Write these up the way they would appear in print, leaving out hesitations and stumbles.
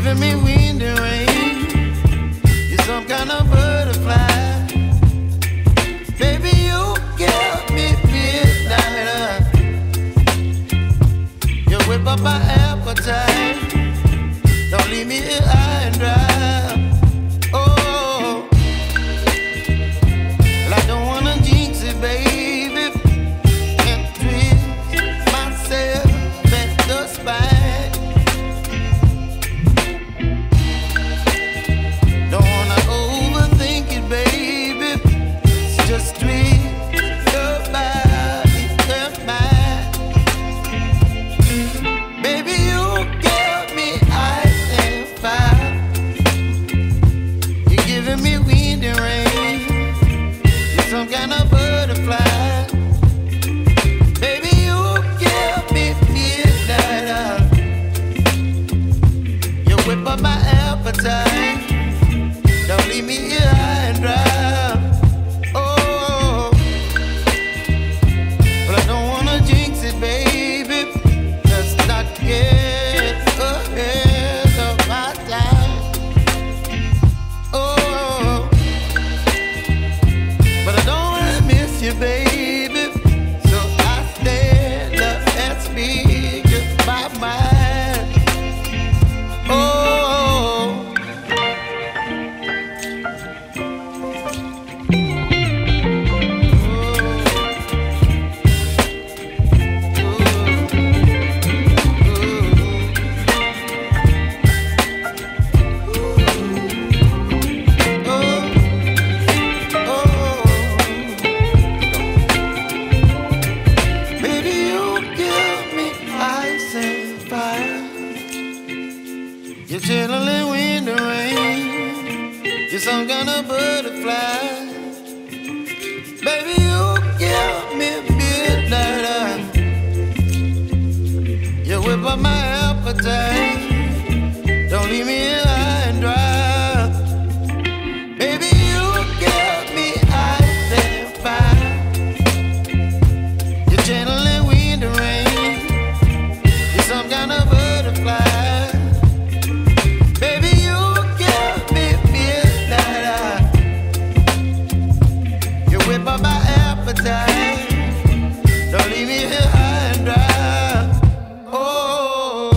giving me wind and rain. You're some kind of butterfly. Baby, you give me midnight. You whip up my appetite. Don't leave me here high and dry. Oh, well, I don't wanna jinx it, baby, and twist myself at the spine. Don't wanna overthink it, baby. It's just twist your body and mine. Baby, you give me ice and fire. You're giving me wind and rain. You're some kind of butterfly. Baby, you give me midnight. You whip up my appetite. Don't leave me here high and dry. Oh, but I don't wanna jinx it, baby. Let's not get ahead of my time. Oh, but I don't wanna miss you, baby. So I stand up and speak my mind. Oh. Baby, you give me ice and fire. You're chilling wind and rain. You're some kind of butterfly. Baby, you give me midnight. You whip up my appetite. Don't leave me here high and dry. Baby, you give me ice and fire. You're channeling wind and rain. You're some kind of butterfly. Baby, you give me midnight. You whip up my appetite. Don't leave me here high and dry. Oh,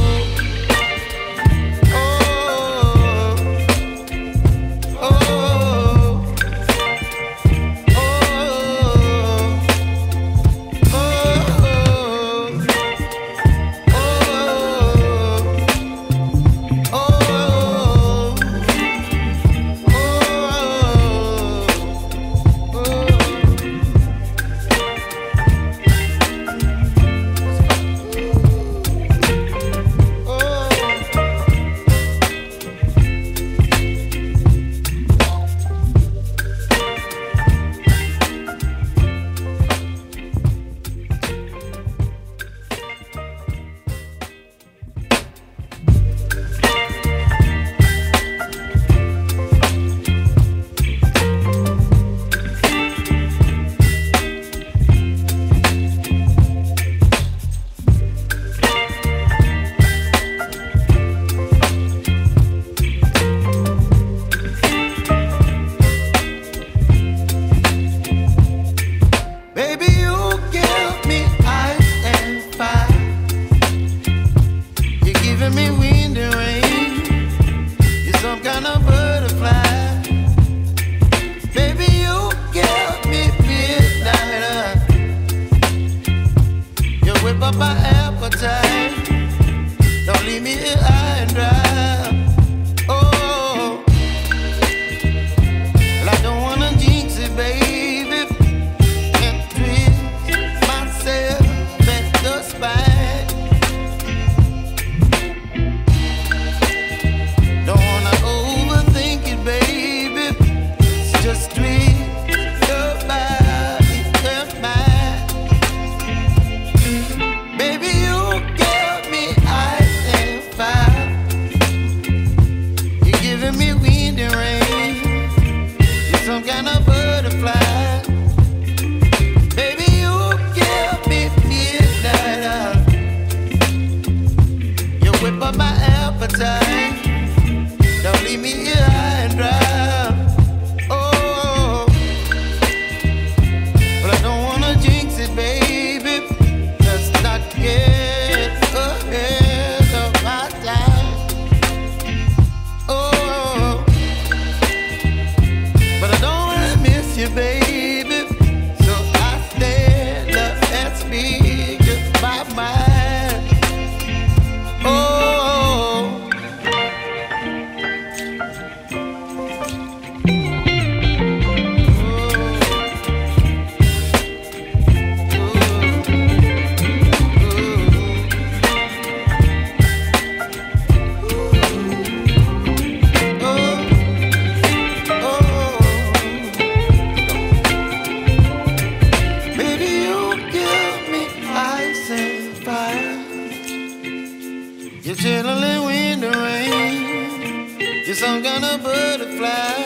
You're some kind of butterfly.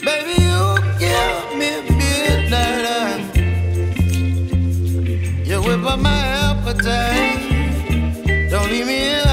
Baby, you give me midnight. You whip up my appetite. Don't leave me here